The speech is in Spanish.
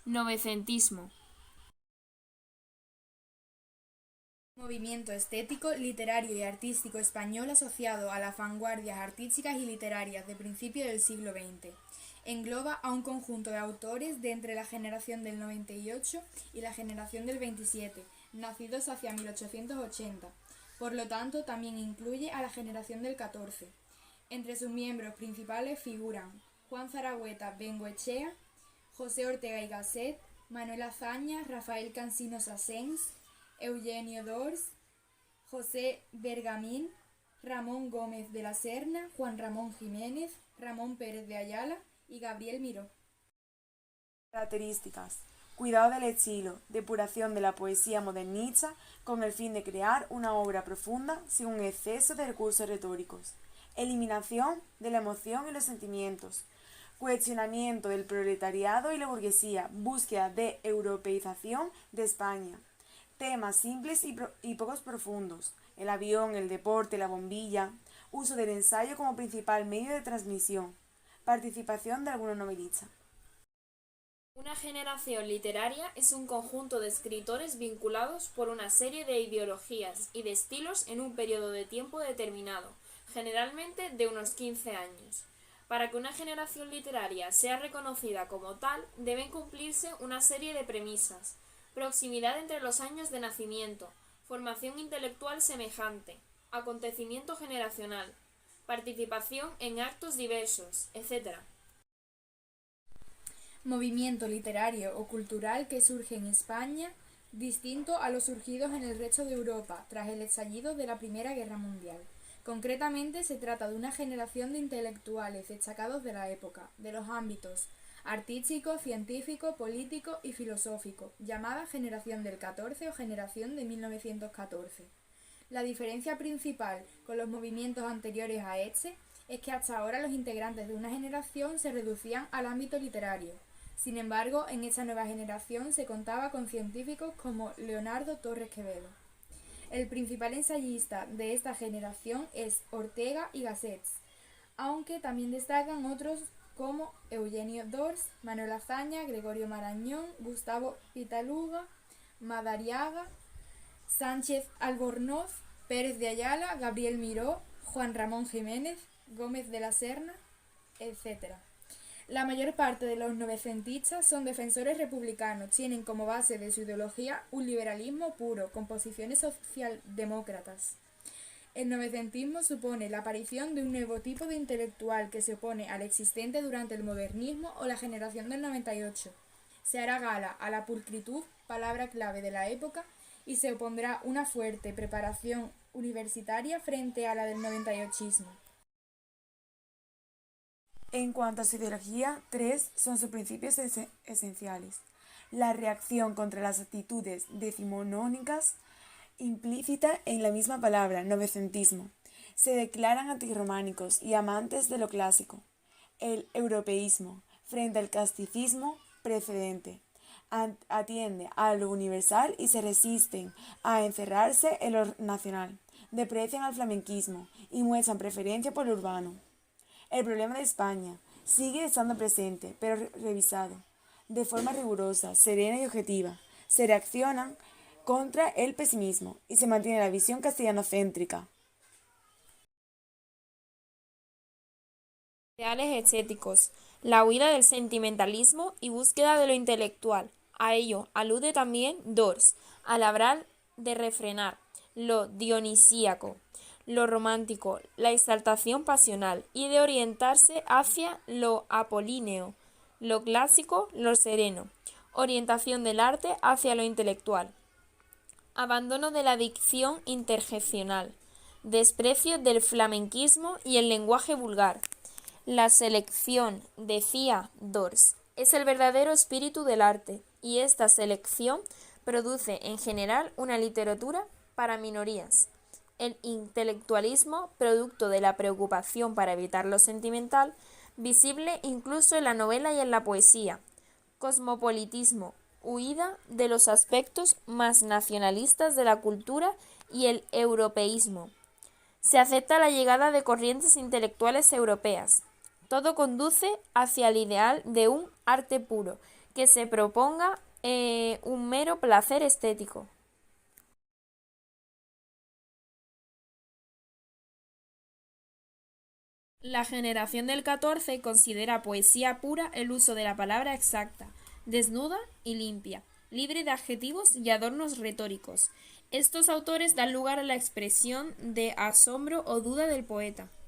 Novecentismo. Movimiento estético, literario y artístico español asociado a las vanguardias artísticas y literarias de principios del siglo XX. Engloba a un conjunto de autores de entre la generación del 98 y la generación del 27, nacidos hacia 1880. Por lo tanto, también incluye a la generación del 14. Entre sus miembros principales figuran Juan Zaragoza Bengoechea, José Ortega y Gasset, Manuel Azaña, Rafael Cansinos Asens, Eugenio Dors, José Bergamín, Ramón Gómez de la Serna, Juan Ramón Jiménez, Ramón Pérez de Ayala y Gabriel Miró. Características. Cuidado del estilo, depuración de la poesía modernista con el fin de crear una obra profunda sin un exceso de recursos retóricos. Eliminación de la emoción y los sentimientos. Cuestionamiento del proletariado y la burguesía. Búsqueda de europeización de España. Temas simples y pocos profundos. El avión, el deporte, la bombilla. Uso del ensayo como principal medio de transmisión. Participación de algunos novelistas. Una generación literaria es un conjunto de escritores vinculados por una serie de ideologías y de estilos en un periodo de tiempo determinado, generalmente de unos 15 años. Para que una generación literaria sea reconocida como tal, deben cumplirse una serie de premisas: proximidad entre los años de nacimiento, formación intelectual semejante, acontecimiento generacional, participación en actos diversos, etc. Movimiento literario o cultural que surge en España, distinto a los surgidos en el resto de Europa tras el estallido de la Primera Guerra Mundial. Concretamente se trata de una generación de intelectuales destacados de la época, de los ámbitos artístico, científico, político y filosófico, llamada generación del 14 o generación de 1914. La diferencia principal con los movimientos anteriores a este es que hasta ahora los integrantes de una generación se reducían al ámbito literario. Sin embargo, en esta nueva generación se contaba con científicos como Leonardo Torres Quevedo. El principal ensayista de esta generación es Ortega y Gasset, aunque también destacan otros como Eugenio Dors, Manuel Azaña, Gregorio Marañón, Gustavo Pitaluga, Madariaga, Sánchez Albornoz, Pérez de Ayala, Gabriel Miró, Juan Ramón Jiménez, Gómez de la Serna, etc. La mayor parte de los novecentistas son defensores republicanos, tienen como base de su ideología un liberalismo puro, con posiciones socialdemócratas. El novecentismo supone la aparición de un nuevo tipo de intelectual que se opone al existente durante el modernismo o la generación del 98. Se hará gala a la pulcritud, palabra clave de la época, y se opondrá una fuerte preparación universitaria frente a la del 98ismo. En cuanto a su ideología, tres son sus principios esenciales. La reacción contra las actitudes decimonónicas implícita en la misma palabra, novecentismo. Se declaran antirrománicos y amantes de lo clásico. El europeísmo, frente al casticismo precedente. Atiende a lo universal y se resisten a encerrarse en lo nacional. Deprecian al flamenquismo y muestran preferencia por lo urbano. El problema de España sigue estando presente, pero revisado. De forma rigurosa, serena y objetiva, se reaccionan contra el pesimismo y se mantiene la visión castellanocéntrica. Ideales estéticos, la huida del sentimentalismo y búsqueda de lo intelectual. A ello alude también Dors, al hablar de refrenar lo dionisíaco, lo romántico, la exaltación pasional y de orientarse hacia lo apolíneo, lo clásico, lo sereno, orientación del arte hacia lo intelectual, abandono de la dicción interjeccional, desprecio del flamenquismo y el lenguaje vulgar. La selección, decía Dors, es el verdadero espíritu del arte, y esta selección produce en general una literatura para minorías. El intelectualismo, producto de la preocupación para evitar lo sentimental, visible incluso en la novela y en la poesía. Cosmopolitismo, huida de los aspectos más nacionalistas de la cultura y el europeísmo. Se acepta la llegada de corrientes intelectuales europeas. Todo conduce hacia el ideal de un arte puro, que se proponga un mero placer estético. La generación del 14 considera poesía pura el uso de la palabra exacta, desnuda y limpia, libre de adjetivos y adornos retóricos. Estos autores dan lugar a la expresión de asombro o duda del poeta.